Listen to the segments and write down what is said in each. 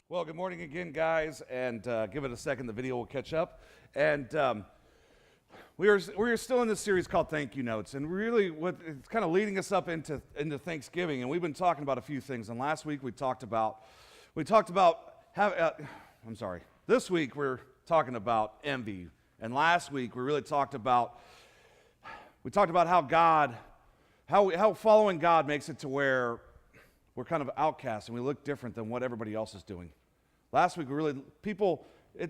Well, good morning again, guys, and give it a second. The video will catch up. And we are still in this series called Thank You Notes, and really, it's kind of leading us up into Thanksgiving. And we've been talking about a few things. And last week we talked about This week we're talking about envy, and last week we talked about how following God makes it to where we're kind of outcasts and we look different than what everybody else is doing. Last week,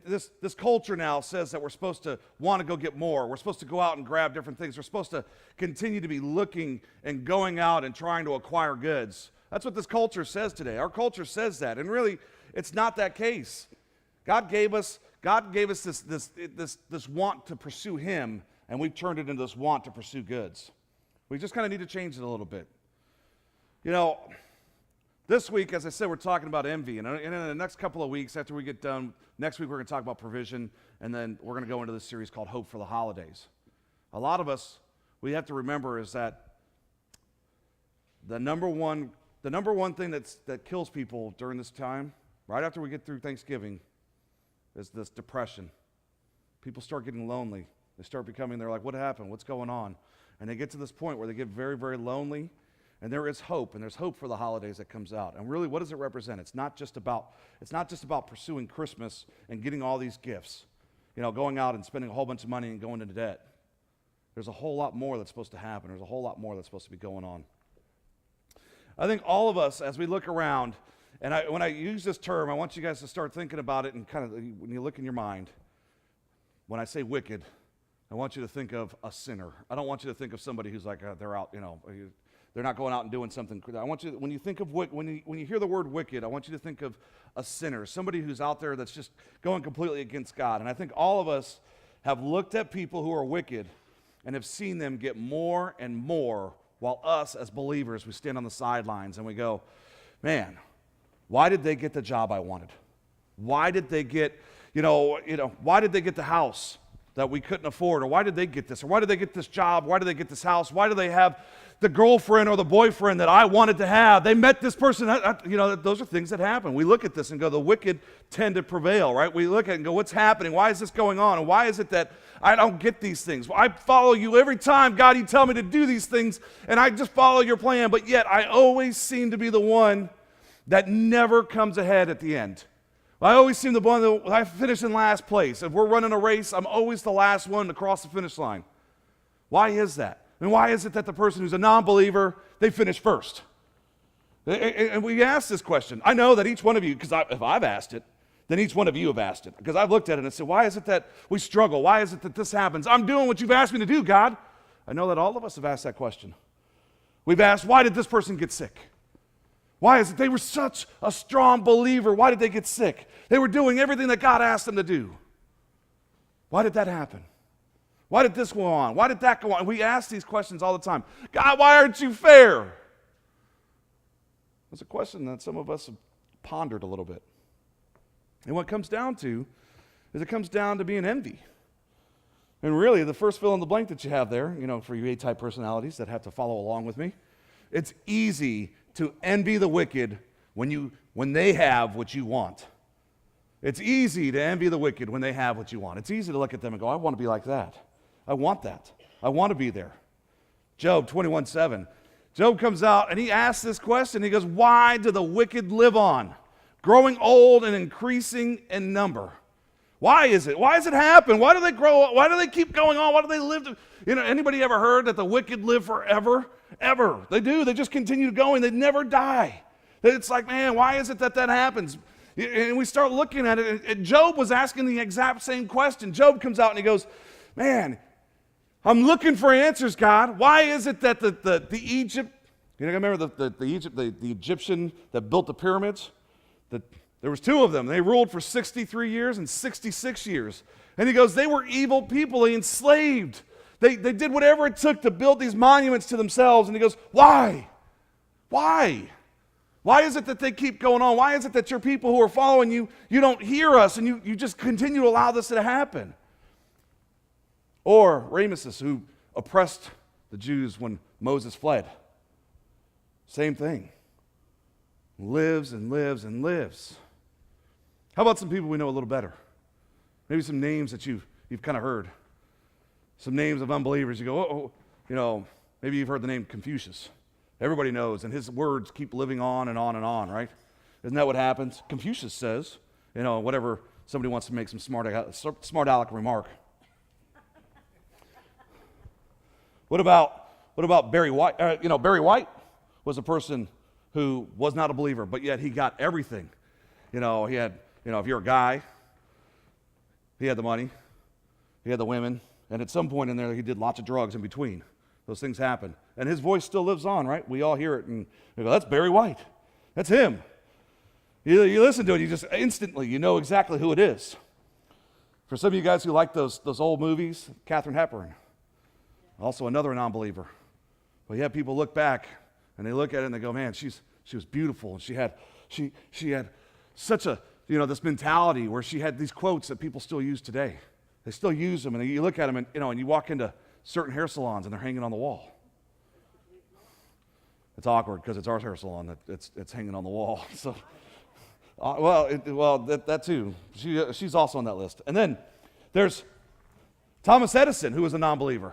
this culture now says that we're supposed to want to go get more. We're supposed to go out and grab different things. We're supposed to continue to be looking and going out and trying to acquire goods. That's what this culture says today. Our culture says that, and really, it's not that case. God gave us this want to pursue Him, and we've turned it into this want to pursue goods. We just kind of need to change it a little bit. You know, this week, as I said, we're talking about envy. And in the next couple of weeks, after we get done, next week we're going to talk about provision, and then we're going to go into this series called Hope for the Holidays. A lot of us, we have to remember is that the number one thing that kills people during this time, right after we get through Thanksgiving, is this depression. People start getting lonely. They're like, what happened? What's going on? And they get to this point where they get very, very lonely. And there is hope, and there's hope for the holidays that comes out. And really, what does it represent? It's not just about pursuing Christmas and getting all these gifts, going out and spending a whole bunch of money and going into debt. There's a whole lot more that's supposed to happen. There's a whole lot more that's supposed to be going on. I think all of us, as we look around, and when I use this term, I want you guys to start thinking about it, and kind of when you look in your mind, when I say wicked, I want you to think of a sinner. I don't want you to think of somebody who's like, they're out, they're not going out and doing something. I want you, when you think of when you hear the word wicked, I want you to think of a sinner, somebody who's out there that's just going completely against God. And I think all of us have looked at people who are wicked and have seen them get more and more, while us as believers, we stand on the sidelines and we go, man, why did they get the job I wanted? Why did they get, why did they get the house that we couldn't afford? Or why did they get this? Or why did they get this job? Why did they get this house? Why do they have the girlfriend or the boyfriend that I wanted to have? They met this person. Those are things that happen. We look at this and go, the wicked tend to prevail, right? We look at it and go, what's happening? Why is this going on? And why is it that I don't get these things? Well, I follow you every time, God, you tell me to do these things, and I just follow your plan, but yet I always seem to be the one that never comes ahead at the end. I always seem the one that I finish in last place. If we're running a race, I'm always the last one to cross the finish line. Why is that? And why is it that the person who's a non-believer, they finish first? And we ask this question. I know that each one of you, because if I've asked it, then each one of you have asked it. Because I've looked at it and said, why is it that we struggle? Why is it that this happens? I'm doing what you've asked me to do, God. I know that all of us have asked that question. We've asked, why did this person get sick? Why is it they were such a strong believer? Why did they get sick? They were doing everything that God asked them to do. Why did that happen? Why did this go on? Why did that go on? We ask these questions all the time. God, why aren't you fair? That's a question that some of us have pondered a little bit. And what it comes down to is it comes down to being envy. And really, the first fill in the blank that you have there, for you A-type personalities that have to follow along with me, it's easy to envy the wicked when they have what you want. It's easy to envy the wicked when they have what you want. It's easy to look at them and go, I want to be like that. I want that. I want to be there. Job 21:7. Job comes out and he asks this question. He goes, why do the wicked live on, growing old and increasing in number? Why is it? Why does it happen? Why do they grow? Why do they keep going on? Why do they live? Anybody ever heard that the wicked live forever? Ever. They do. They just continue going. They never die. It's like, man, why is it that happens? And we start looking at it. And Job was asking the exact same question. Job comes out and he goes, man, I'm looking for answers, God. Why is it that the Egypt, remember the Egyptian that built the pyramids? There was two of them. They ruled for 63 years and 66 years. And he goes, they were evil people. They enslaved. They did whatever it took to build these monuments to themselves. And he goes, why? Why? Why is it that they keep going on? Why is it that your people who are following you, you don't hear us and you just continue to allow this to happen? Or Ramesses, who oppressed the Jews when Moses fled. Same thing. Lives and lives and lives. How about some people we know a little better? Maybe some names that you've kind of heard. Some names of unbelievers. You go, maybe you've heard the name Confucius. Everybody knows, and his words keep living on and on and on, right? Isn't that what happens? Confucius says, whatever somebody wants to make some smart aleck remark. What about Barry White? Barry White was a person who was not a believer, but yet he got everything. He had, if you're a guy, he had the money, he had the women, and at some point in there, he did lots of drugs in between. Those things happen. And his voice still lives on, right? We all hear it, and we go, that's Barry White. That's him. You listen to it, you just instantly, you know exactly who it is. For some of you guys who like those old movies, Katharine Hepburn, also another non-believer. But yeah, people look back, and they look at it, and they go, man, she was beautiful, and she had such a, this mentality where she had these quotes that people still use today. They still use them, and you look at them, and you walk into certain hair salons, and they're hanging on the wall. It's awkward because it's our hair salon that it's hanging on the wall. So, that too. She's also on that list. And then there's Thomas Edison, who was a non-believer.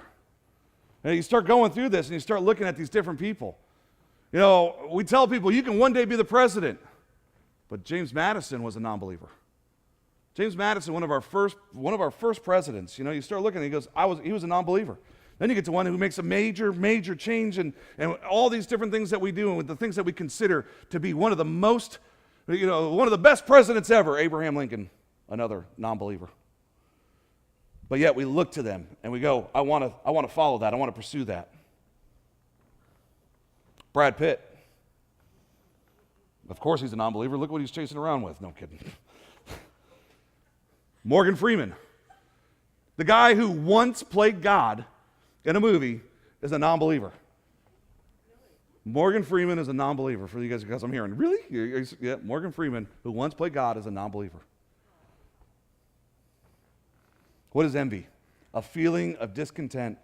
And you start going through this, and you start looking at these different people. We tell people you can one day be the president, but James Madison was a non-believer. James Madison, one of our first presidents. You start looking, and he goes, he was a non-believer. Then you get to one who makes a major change, and all these different things that we do, and with the things that we consider to be one of the most, one of the best presidents ever, Abraham Lincoln, another non-believer. But yet we look to them and we go, I want to follow that. I want to pursue that. Brad Pitt. Of course he's a non-believer. Look what he's chasing around with. No kidding. Morgan Freeman. The guy who once played God in a movie is a non-believer. Morgan Freeman is a non-believer for you guys, because I'm hearing, really? Yeah, Morgan Freeman, who once played God, is a non-believer. What is envy? A feeling of discontent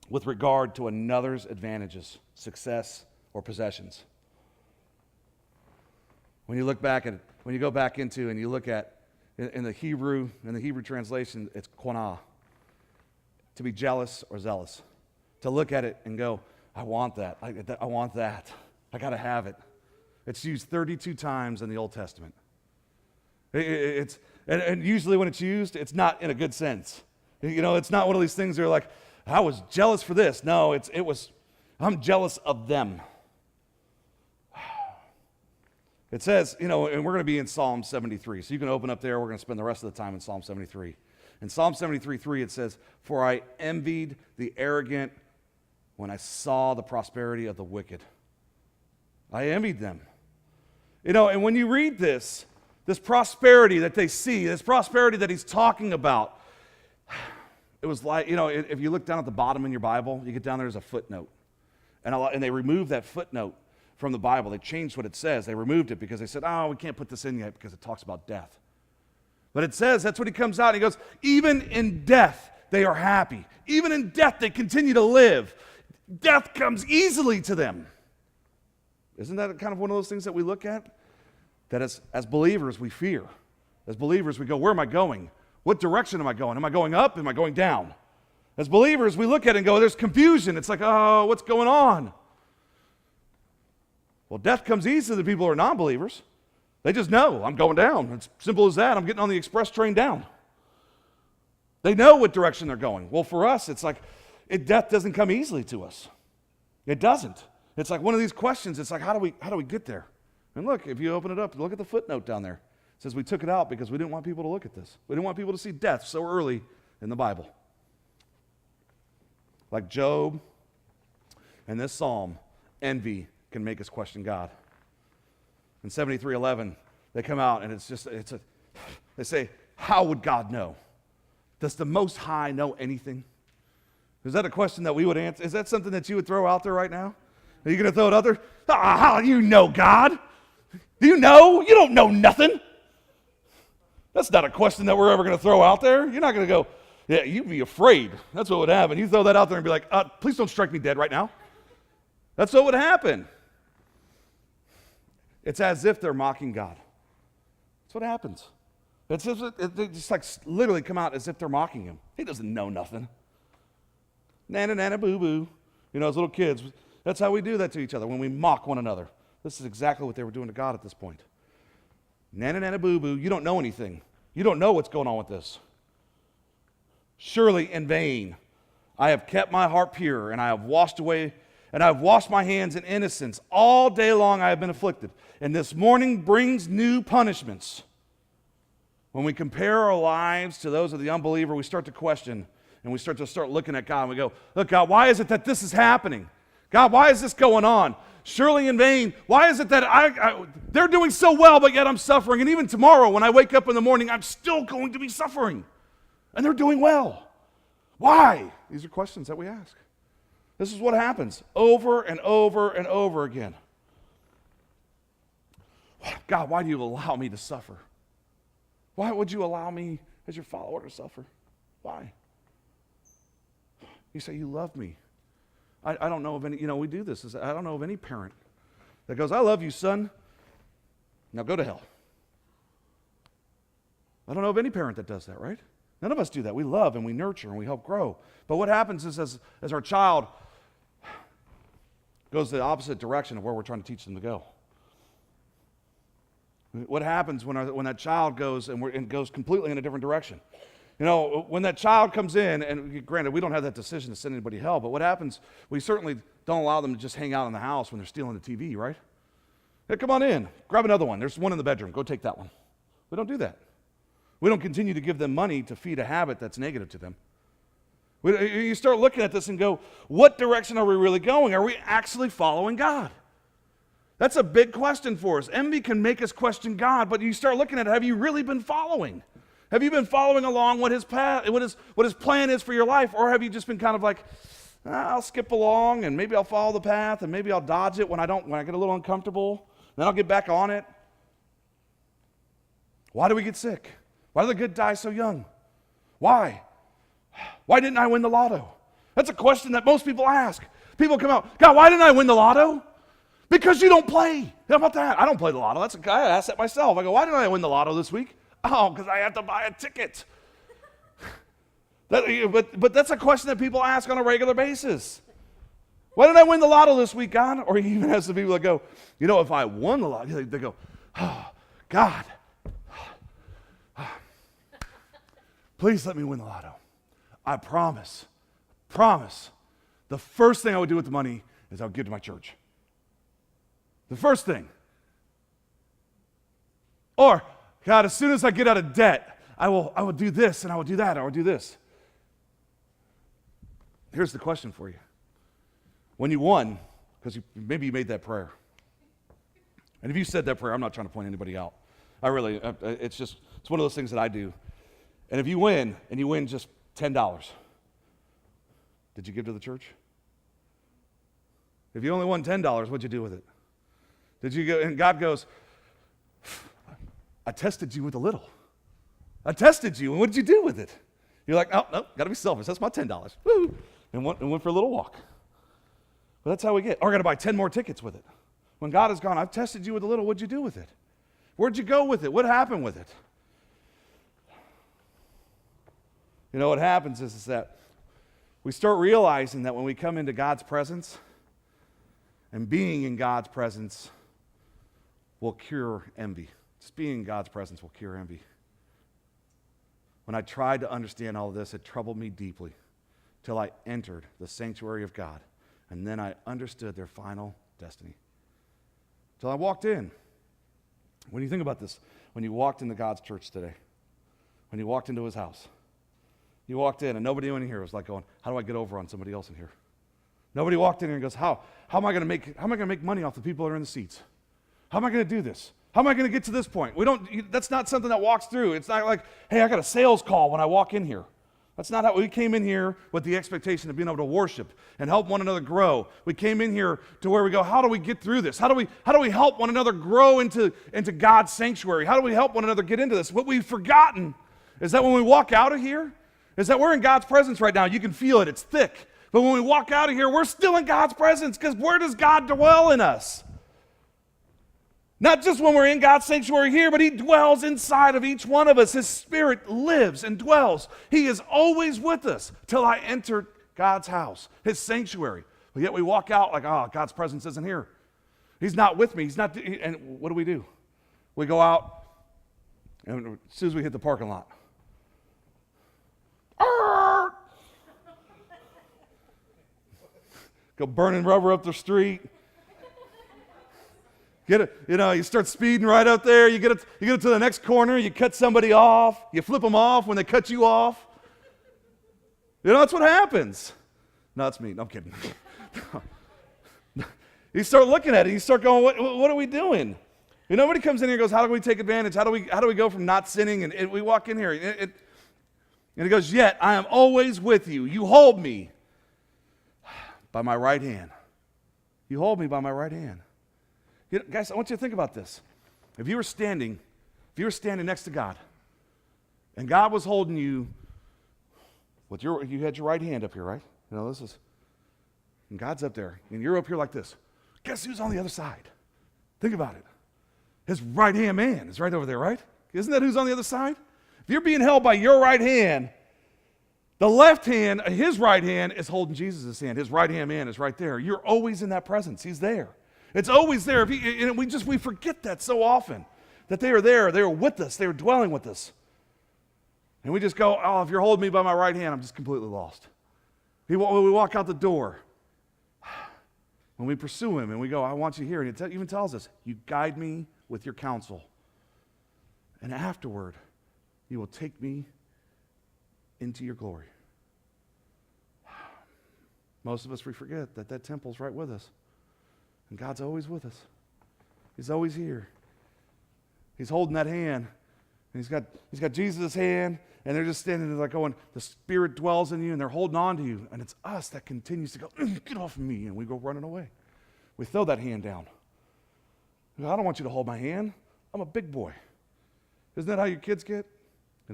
with regard to another's advantages, success, or possessions. When you go back into and you look at, in the Hebrew translation, it's qanah. To be jealous or zealous. To look at it and go, I want that. I want that. I got to have it. It's used 32 times in the Old Testament. And usually when it's used, it's not in a good sense. It's not one of these things that are like, I was jealous for this. No, I'm jealous of them. It says, and we're going to be in Psalm 73. So you can open up there. We're going to spend the rest of the time in Psalm 73. In Psalm 73:3, it says, for I envied the arrogant when I saw the prosperity of the wicked. I envied them. And when you read this prosperity that they see, this prosperity that he's talking about, it was like, if you look down at the bottom in your Bible, you get down there's a footnote. And they removed that footnote from the Bible. They changed what it says. They removed it because they said, we can't put this in yet because it talks about death. But it says, that's what he comes out and he goes, even in death, they are happy. Even in death, they continue to live. Death comes easily to them. Isn't that kind of one of those things that we look at? That as believers, we fear. As believers, we go, where am I going? What direction am I going? Am I going up? Am I going down? As believers, we look at it and go, there's confusion. It's like, oh, what's going on? Well, death comes easy to the people who are non-believers. They just know, I'm going down. It's simple as that. I'm getting on the express train down. They know what direction they're going. Well, for us, it's like, death doesn't come easily to us. It doesn't. It's like one of these questions. It's like, how do we get there? And look, if you open it up, look at the footnote down there. It says we took it out because we didn't want people to look at this. We didn't want people to see death so early in the Bible. Like Job and this psalm, envy can make us question God. In 73:11, they come out and they say, how would God know? Does the Most High know anything? Is that a question that we would answer? Is that something that you would throw out there right now? Are you going to throw it out there? How do you know God? Do you know? You don't know nothing. That's not a question that we're ever going to throw out there. You're not going to go, yeah, you'd be afraid. That's what would happen. You throw that out there and be like, please don't strike me dead right now. That's what would happen. It's as if they're mocking God. That's what happens. They just like literally come out as if they're mocking him. He doesn't know nothing. Nana, nana, boo, boo. You know, as little kids, that's how we do that to each other when we mock one another. This is exactly what they were doing to God at this point. Nana, nana, boo, boo. You don't know anything. You don't know what's going on with this. Surely in vain I have kept my heart pure, and I have washed my hands in innocence. All day long I have been afflicted, and this morning brings new punishments. When we compare our lives to those of the unbeliever, we start to question, and we start looking at God, and we go, look, God, why is it that this is happening? God, why is this going on? Surely in vain. Why is it that they're doing so well, but yet I'm suffering? And even tomorrow, when I wake up in the morning, I'm still going to be suffering. And they're doing well. Why? These are questions that we ask. This is what happens over and over and over again. God, why do you allow me to suffer? Why would you allow me as your follower to suffer? Why? You say, you love me. I don't know of any, we do this. I don't know of any parent that goes, I love you, son. Now go to hell. I don't know of any parent that does that, right? None of us do that. We love and we nurture and we help grow. But what happens is as our child goes the opposite direction of where we're trying to teach them to go. What happens when that child goes and goes completely in a different direction? When that child comes in, and granted, we don't have that decision to send anybody to hell, but what happens, we certainly don't allow them to just hang out in the house when they're stealing the TV, right? Hey, come on in, grab another one. There's one in the bedroom. Go take that one. We don't do that. We don't continue to give them money to feed a habit that's negative to them. You start looking at this and go, what direction are we really going? Are we actually following God? That's a big question for us. Envy can make us question God, but you start looking at it, have you really been following? Have you been following along what his plan is for your life? Or have you just been kind of like, I'll skip along and maybe I'll follow the path and maybe I'll dodge it when I get a little uncomfortable, then I'll get back on it? Why do we get sick? Why do the good die so young? Why? Why didn't I win the lotto? That's a question that most people ask. People come out, God, why didn't I win the lotto? Because you don't play. How about that? I don't play the lotto. That's a guy I asked that myself. I go, why didn't I win the lotto this week? Oh, because I have to buy a ticket. But that's a question that people ask on a regular basis. Why did I win the lotto this week, God? Or he even has the people that go, if I won the lotto, they go, oh, God, please let me win the lotto. I promise. The first thing I would do with the money is I would give to my church. The first thing. Or, God, as soon as I get out of debt, I will do this and I will do that, and I will do this. Here's the question for you. When you won, because maybe you made that prayer. And if you said that prayer, I'm not trying to point anybody out. It's one of those things that I do. And if you win, and you win just $10, did you give to the church? If you only won $10, what'd you do with it? Did you go, and God goes, I tested you with a little. I tested you, and what did you do with it? You're like, oh, no, got to be selfish. That's my $10. Woo! And went for a little walk. But that's how we get. Or I got to buy 10 more tickets with it. When God is gone, I've tested you with a little. What'd you do with it? Where'd you go with it? What happened with it? What happens is that we start realizing that when we come into God's presence, and being in God's presence will cure envy. Just being in God's presence will cure envy. When I tried to understand all of this, it troubled me deeply till I entered the sanctuary of God, and then I understood their final destiny. Till I walked in. When you think about this, when you walked into God's church today, when you walked into his house, you walked in and nobody in here was like going, how do I get over on somebody else in here? Nobody walked in here and goes, how am I going to make money off the people that are in the seats? How am I going to do this? How am I going to get to this point? That's not something that walks through. It's not like, hey, I got a sales call when I walk in here. That's not how we came in here with the expectation of being able to worship and help one another grow. We came in here to where we go, how do we get through this? How do we help one another grow into God's sanctuary? How do we help one another get into this? What we've forgotten is that when we walk out of here, is that we're in God's presence right now. You can feel it. It's thick. But when we walk out of here, we're still in God's presence, because where does God dwell in us? Not just when we're in God's sanctuary here, but he dwells inside of each one of us. His Spirit lives and dwells. He is always with us till I enter God's house, his sanctuary. But yet we walk out like, oh, God's presence isn't here. He's not with me. He's not. And what do? We go out, and as soon as we hit the parking lot, go burning rubber up the street. You start speeding right up there. You get it to the next corner. You cut somebody off. You flip them off when they cut you off. That's what happens. No, it's me. No, I'm kidding. You start looking at it. You start going, what are we doing? Nobody comes in here and goes, how do we take advantage? How do we go from not sinning? And we walk in here. And he goes, yet I am always with you. You hold me by my right hand. You hold me by my right hand. Guys, I want you to think about this. If you were standing next to God, and God was holding you with you had your right hand up here, right? And God's up there, and you're up here like this. Guess who's on the other side? Think about it. His right-hand man is right over there, right? Isn't that who's on the other side? If you're being held by your right hand, the left hand, his right hand, is holding Jesus' hand. His right-hand man is right there. You're always in that presence. He's there. It's always there. We forget that so often, that they are there. They are with us. They are dwelling with us. And we just go, oh, if you're holding me by my right hand, I'm just completely lost. When we walk out the door, when we pursue him and we go, I want you here, and it even tells us, you guide me with your counsel. And afterward, you will take me into your glory. Most of us, we forget that temple's right with us. And God's always with us. He's always here. He's holding that hand. And he's got Jesus' hand, and they're just standing there like going, the Spirit dwells in you, and they're holding on to you. And it's us that continues to go, get off of me, and we go running away. We throw that hand down. I don't want you to hold my hand. I'm a big boy. Isn't that how your kids get?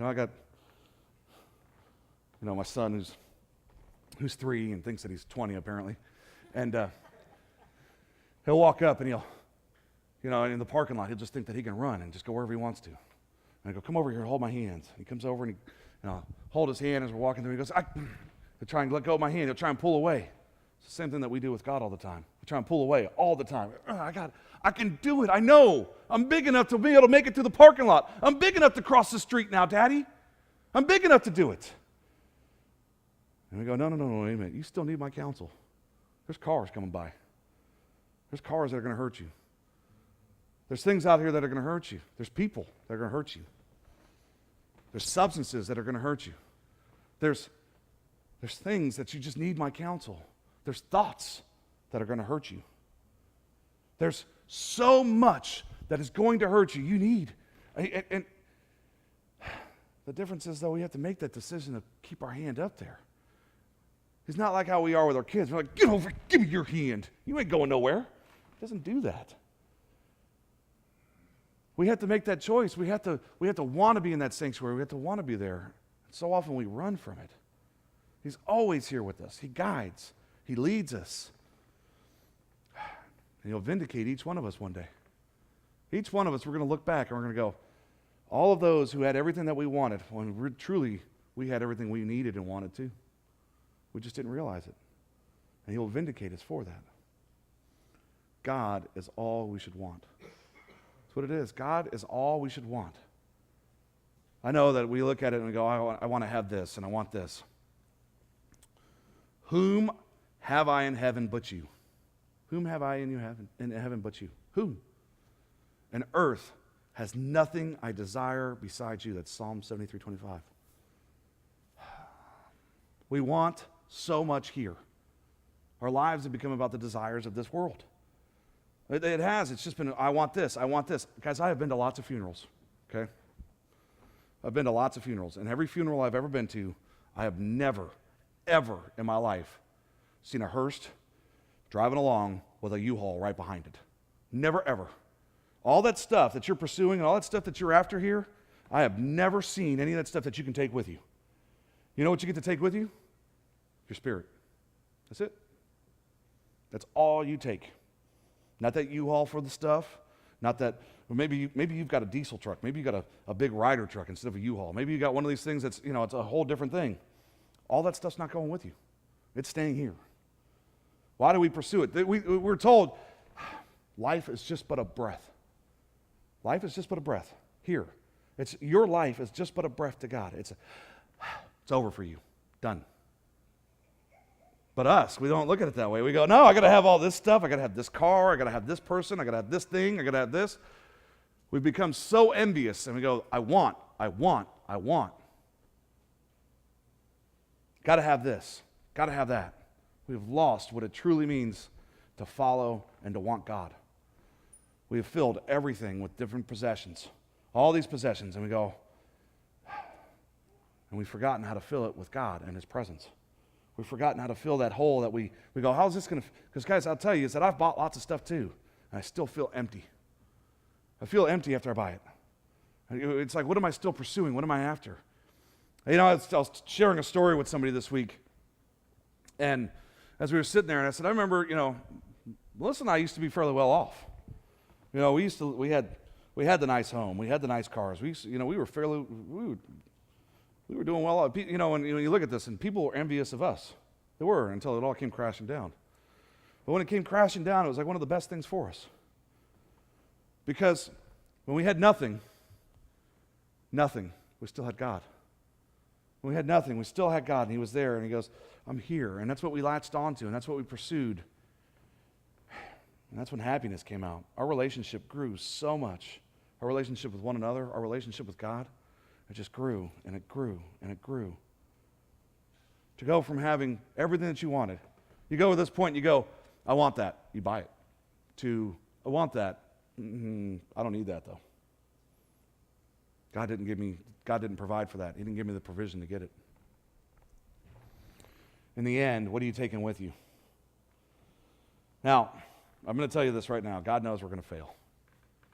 I got, my son who's 3 and thinks that he's 20 apparently. And he'll walk up and he'll, in the parking lot, he'll just think that he can run and just go wherever he wants to. And I go, come over here and hold my hands. And he comes over and I'll hold his hand as we're walking through. He goes, he'll try and let go of my hand. He'll try and pull away. It's the same thing that we do with God all the time. We try and pull away all the time. I can do it. I know. I'm big enough to be able to make it through the parking lot. I'm big enough to cross the street now, Daddy. I'm big enough to do it. And we go, no, wait a minute. You still need my counsel. There's cars coming by. There's cars that are going to hurt you. There's things out here that are going to hurt you. There's people that are going to hurt you. There's substances that are going to hurt you. There's things that you just need my counsel. There's thoughts that are going to hurt you. There's so much that is going to hurt you. You need. And the difference is, though, we have to make that decision to keep our hand up there. It's not like how we are with our kids. We're like, get over, give me your hand. You ain't going nowhere. It doesn't do that. We have to make that choice. We have to want to be in that sanctuary. We have to want to be there. So often we run from it. He's always here with us. He guides. He leads us. And he'll vindicate each one of us one day. Each one of us, we're going to look back and we're going to go, all of those who had everything that we wanted, when truly we had everything we needed and wanted to. We just didn't realize it. And he'll vindicate us for that. God is all we should want. That's what it is. God is all we should want. I know that we look at it and we go, I want to have this and I want this. Whom have I in heaven but you? Whom have I in heaven but you? Whom? And earth has nothing I desire besides you. That's Psalm 73:25. We want so much here. Our lives have become about the desires of this world. It has. It's just been, I want this, I want this. Guys, I have been to lots of funerals, okay? I've been to lots of funerals. And every funeral I've ever been to, I have never, ever in my life seen a hearse driving along with a U-Haul right behind it. Never, ever. All that stuff that you're pursuing and all that stuff that you're after here, I have never seen any of that stuff that you can take with you. You know what you get to take with you? Your spirit. That's it. That's all you take. Not that U-Haul for the stuff, Not that, well, maybe you've got a diesel truck. Maybe you got a big Ryder truck instead of a U-Haul. Maybe you got one of these things that's, it's a whole different thing. All that stuff's not going with you. It's staying here. Why do we pursue it? We're told life is just but a breath. Life is just but a breath. Here. Your life is just but a breath to God. It's over for you. Done. But us, we don't look at it that way. We go, no, I got to have all this stuff. I got to have this car. I got to have this person. I got to have this thing. I got to have this. We become so envious and we go, I want. Got to have this. Got to have that. We've lost what it truly means to follow and to want God. We have filled everything with different possessions, all these possessions, and we go, and we've forgotten how to fill it with God and His presence. We've forgotten how to fill that hole that we go, how's this going to, because guys, I'll tell you, is that I've bought lots of stuff too, and I still feel empty. I feel empty after I buy it. It's like, what am I still pursuing? What am I after? I was sharing a story with somebody this week, and as we were sitting there, and I said, I remember, Melissa and I used to be fairly well off. We had the nice home, we had the nice cars. We were doing well. And you look at this, and people were envious of us. They were until it all came crashing down. But when it came crashing down, it was like one of the best things for us. Because when we had nothing, we still had God. When we had nothing, we still had God, and He was there, and He goes, I'm here. And that's what we latched onto, and that's what we pursued. And that's when happiness came out. Our relationship grew so much. Our relationship with one another, our relationship with God, it just grew, and it grew, and it grew. To go from having everything that you wanted, you go to this point, you go, I want that, you buy it. To, I want that, I don't need that though. God didn't provide for that. He didn't give me the provision to get it. In the end, what are you taking with you? Now, I'm going to tell you this right now. God knows we're going to fail.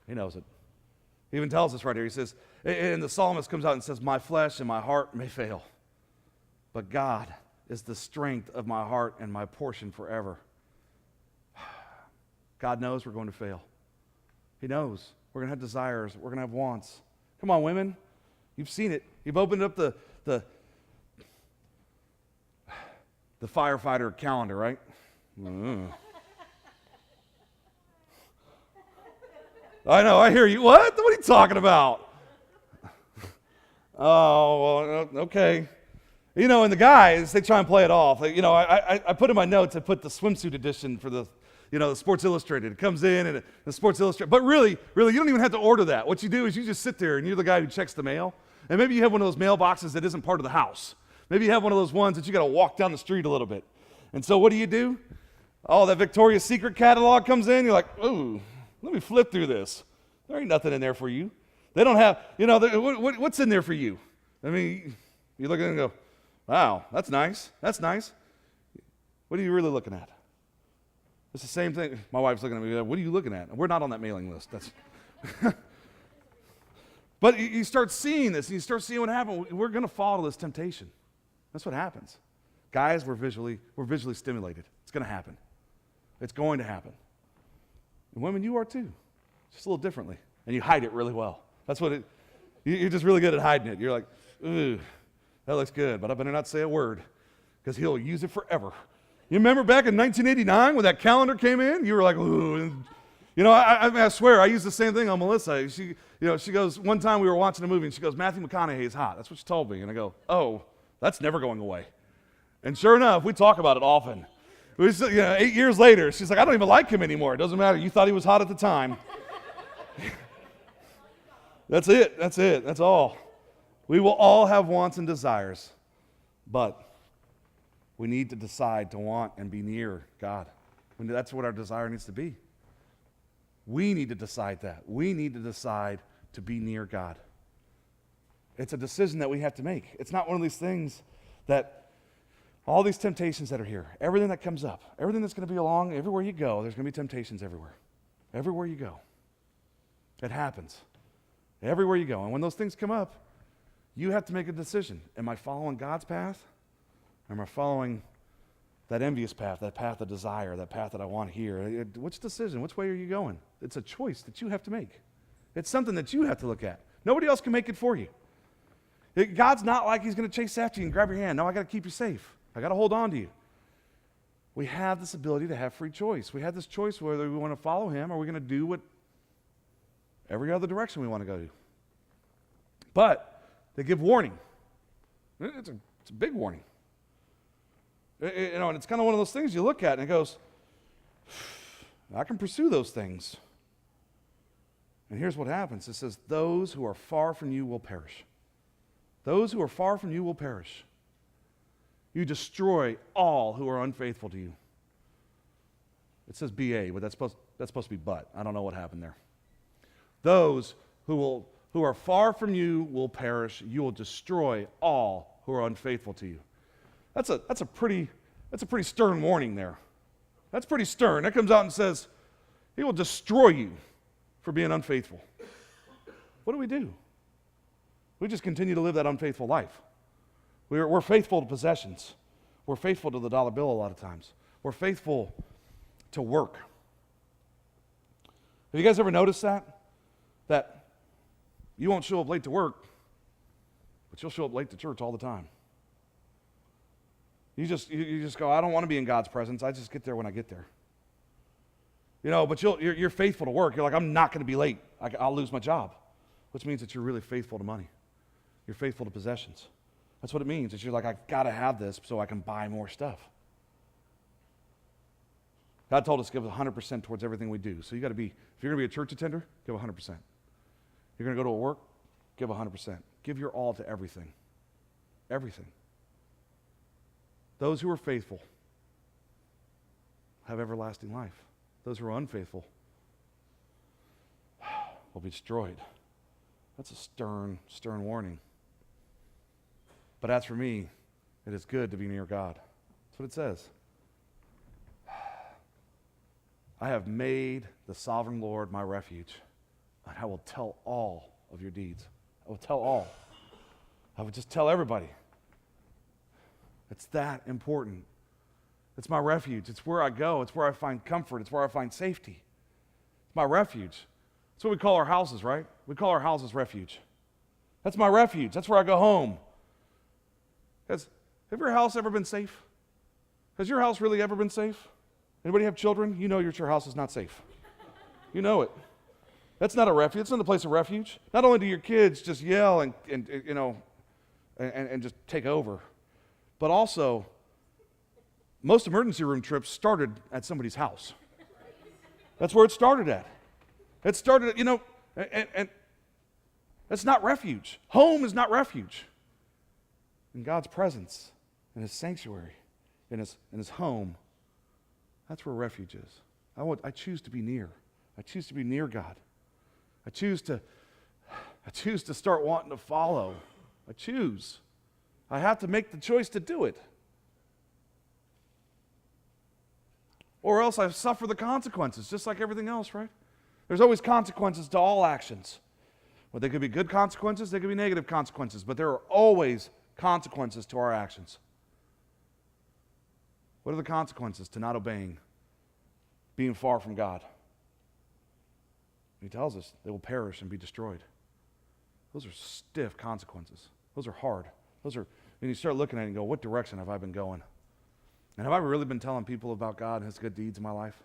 He knows it. He even tells us right here. He says, and the psalmist comes out and says, my flesh and my heart may fail, but God is the strength of my heart and my portion forever. God knows we're going to fail. He knows we're going to have desires. We're going to have wants. Come on, women. You've seen it. You've opened up the firefighter calendar, right? I know, I hear you. What? What are you talking about? Oh, well, okay. And the guys, they try and play it off. I put in my notes, I put the swimsuit edition for the Sports Illustrated. It comes in and the Sports Illustrated. But really, you don't even have to order that. What you do is you just sit there and you're the guy who checks the mail. And maybe you have one of those mailboxes that isn't part of the house. Maybe you have one of those ones that you got to walk down the street a little bit. And so what do? Oh, that Victoria's Secret catalog comes in. You're like, ooh, let me flip through this. There ain't nothing in there for you. They don't have, what's in there for you? I mean, you look at it and go, wow, that's nice. That's nice. What are you really looking at? It's the same thing. My wife's looking at me, what are you looking at? We're not on that mailing list. That's But you start seeing this, and you start seeing what happens. We're going to fall to this temptation. That's what happens. Guys, we're visually stimulated. It's going to happen. It's going to happen. And women, you are too. Just a little differently. And you hide it really well. That's what you're just really good at hiding it. You're like, ooh, that looks good, but I better not say a word because he'll use it forever. You remember back in 1989 when that calendar came in? You were like, ooh. I swear, I use the same thing on Melissa. She goes, one time we were watching a movie and she goes, Matthew McConaughey is hot. That's what she told me. And I go, oh, that's never going away. And sure enough, we talk about it often. 8 years later, she's like, I don't even like him anymore. It doesn't matter. You thought he was hot at the time. That's it. That's all. We will all have wants and desires, but we need to decide to want and be near God. That's what our desire needs to be. We need to decide that. We need to decide to be near God. It's a decision that we have to make. It's not one of these things that all these temptations that are here, everything that comes up, everything that's going to be along, everywhere you go, there's going to be temptations everywhere. Everywhere you go. It happens. Everywhere you go. And when those things come up, you have to make a decision. Am I following God's path? Or am I following that envious path, that path of desire, that path that I want here. Which decision, which way are you going? It's a choice that you have to make. It's something that you have to look at. Nobody else can make it for you. God's not like he's going to chase after you and grab your hand. No, I got to keep you safe. I got to hold on to you. We have this ability to have free choice. We have this choice whether we want to follow him or we're going to do what every other direction we want to go to. But they give warning. It's a big warning. And it's kind of one of those things you look at and it goes, I can pursue those things. And here's what happens. It says, those who are far from you will perish. Those who are far from you will perish. You destroy all who are unfaithful to you. It says BA, but that's supposed to be but. I don't know what happened there. Those who are far from you will perish. You will destroy all who are unfaithful to you. That's a pretty stern warning there. That's pretty stern. That comes out and says, he will destroy you for being unfaithful. What do? We just continue to live that unfaithful life. We're faithful to possessions. We're faithful to the dollar bill a lot of times. We're faithful to work. Have you guys ever noticed that? That you won't show up late to work, but you'll show up late to church all the time. You just go, I don't want to be in God's presence. I just get there when I get there. But you're faithful to work. You're like, I'm not going to be late. I'll lose my job, which means that you're really faithful to money. You're faithful to possessions. That's what it means. It's you're like, I've got to have this so I can buy more stuff. God told us to give 100% towards everything we do. So you got to be, if you're going to be a church attender, give 100%. You're going to go to work, give 100%. Give your all to everything. Everything. Those who are faithful have everlasting life. Those who are unfaithful will be destroyed. That's a stern, stern warning. But as for me, it is good to be near God. That's what it says. I have made the sovereign Lord my refuge, and I will tell all of your deeds. I will tell all. I would just tell everybody. It's that important. It's my refuge. It's where I go. It's where I find comfort. It's where I find safety. It's my refuge. That's what we call our houses, right? We call our houses refuge. That's my refuge. That's where I go home. Have your house ever been safe? Has your house really ever been safe? Anybody have children? You know your house is not safe. You know it. That's not a refuge. It's not a place of refuge. Not only do your kids just yell and just take over, but also most emergency room trips started at somebody's house. That's where it started at. It started at, and that's not refuge. Home is not refuge. In God's presence, in his sanctuary, in his home, that's where refuge is. I choose to be near. I choose to be near God. I choose to start wanting to follow. I choose. I have to make the choice to do it. Or else I suffer the consequences, just like everything else, right? There's always consequences to all actions. Well, they could be good consequences, they could be negative consequences, but there are always consequences to our actions. What are the consequences to not obeying, being far from God? He tells us they will perish and be destroyed. Those are stiff consequences. Those are hard. And you start looking at it and go, what direction have I been going? And have I really been telling people about God and his good deeds in my life?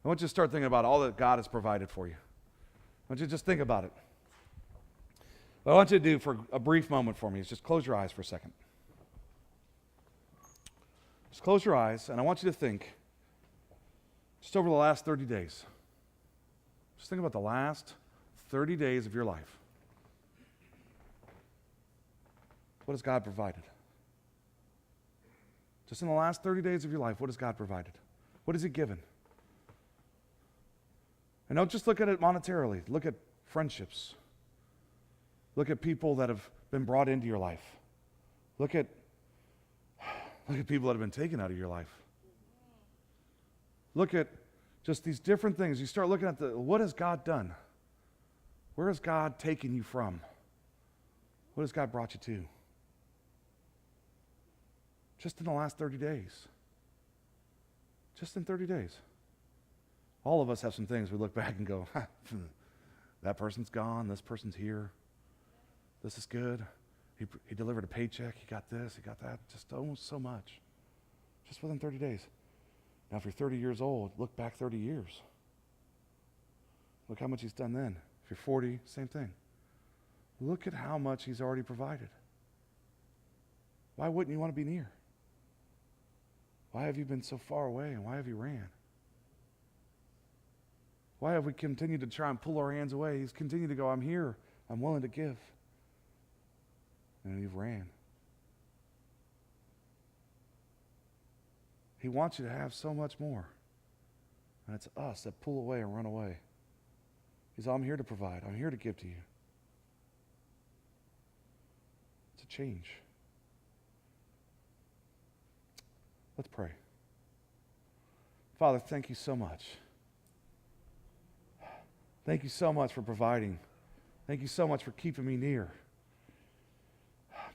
I want you to start thinking about all that God has provided for you. I want you to just think about it. What I want you to do for a brief moment for me is just close your eyes for a second. Just close your eyes, and I want you to think just over the last 30 days. Just think about the last 30 days of your life. What has God provided? Just in the last 30 days of your life, what has God provided? What has he given? And don't just look at it monetarily. Look at friendships. Look at people that have been brought into your life. Look at people that have been taken out of your life. Look at just these different things. You start looking at what has God done? Where has God taken you from? What has God brought you to? just in the last 30 days. Just in 30 days. All of us have some things we look back and go, that person's gone, this person's here. This is good. He delivered a paycheck, he got this, he got that. Just almost so much. Just within 30 days. Now, if you're 30 years old, look back 30 years. Look how much he's done then. If you're 40, same thing. Look at how much he's already provided. Why wouldn't you want to be near? Why have you been so far away, and why have you ran? Why have we continued to try and pull our hands away? He's continued to go, I'm here, I'm willing to give. And you've ran. He wants you to have so much more. And it's us that pull away and run away. He's, I'm here to provide. I'm here to give to you. It's a change. Let's pray. Father, thank you so much. Thank you so much for providing. Thank you so much for keeping me near.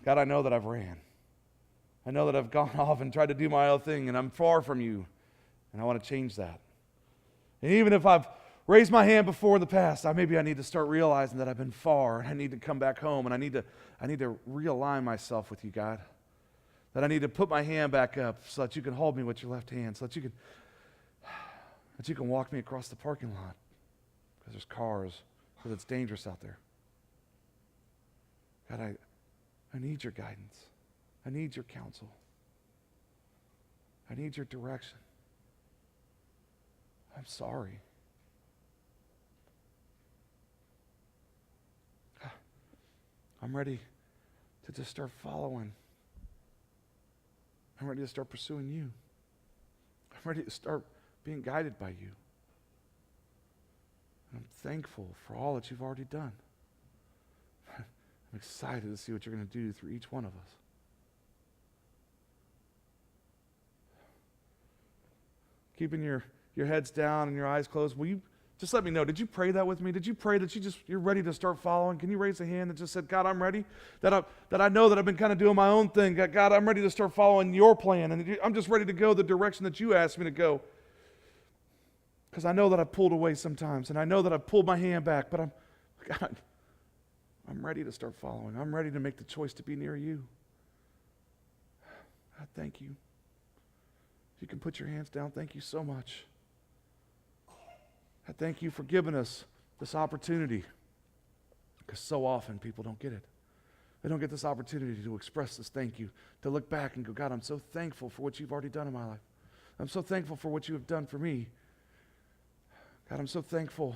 God, I know that I've ran. I know that I've gone off and tried to do my own thing, and I'm far from you, and I want to change that. And even if I've raised my hand before in the past, maybe I need to start realizing that I've been far, and I need to come back home, and I need to realign myself with you, God. That I need to put my hand back up so that you can hold me with your left hand, so that you can walk me across the parking lot because there's cars, because it's dangerous out there. God, I need your guidance. I need your counsel. I need your direction. I'm sorry. I'm ready to just start following. I'm ready to start pursuing you. I'm ready to start being guided by you. And I'm thankful for all that you've already done. I'm excited to see what you're going to do through each one of us. Keeping your heads down and your eyes closed, will you just let me know, did you pray that with me? Did you pray that you're ready to start following? Can you raise a hand that just said, God, I'm ready? That I know that I've been kind of doing my own thing. God, I'm ready to start following your plan. And I'm just ready to go the direction that you asked me to go. Because I know that I've pulled away sometimes. And I know that I've pulled my hand back. But I'm ready to start following. I'm ready to make the choice to be near you. God, thank you. If you can put your hands down, thank you so much. I thank you for giving us this opportunity, because so often people don't get it. They don't get this opportunity to express this thank you, to look back and go, God, I'm so thankful for what you've already done in my life. I'm so thankful for what you have done for me. God, I'm so thankful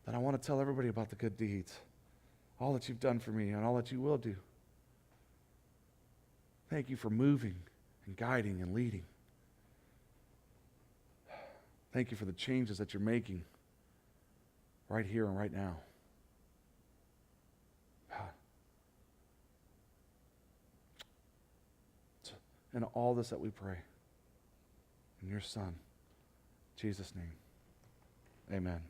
that I want to tell everybody about the good deeds, all that you've done for me and all that you will do. Thank you for moving and guiding and leading. Thank you for the changes that you're making right here and right now. And all this that we pray in your Son, Jesus' name, amen.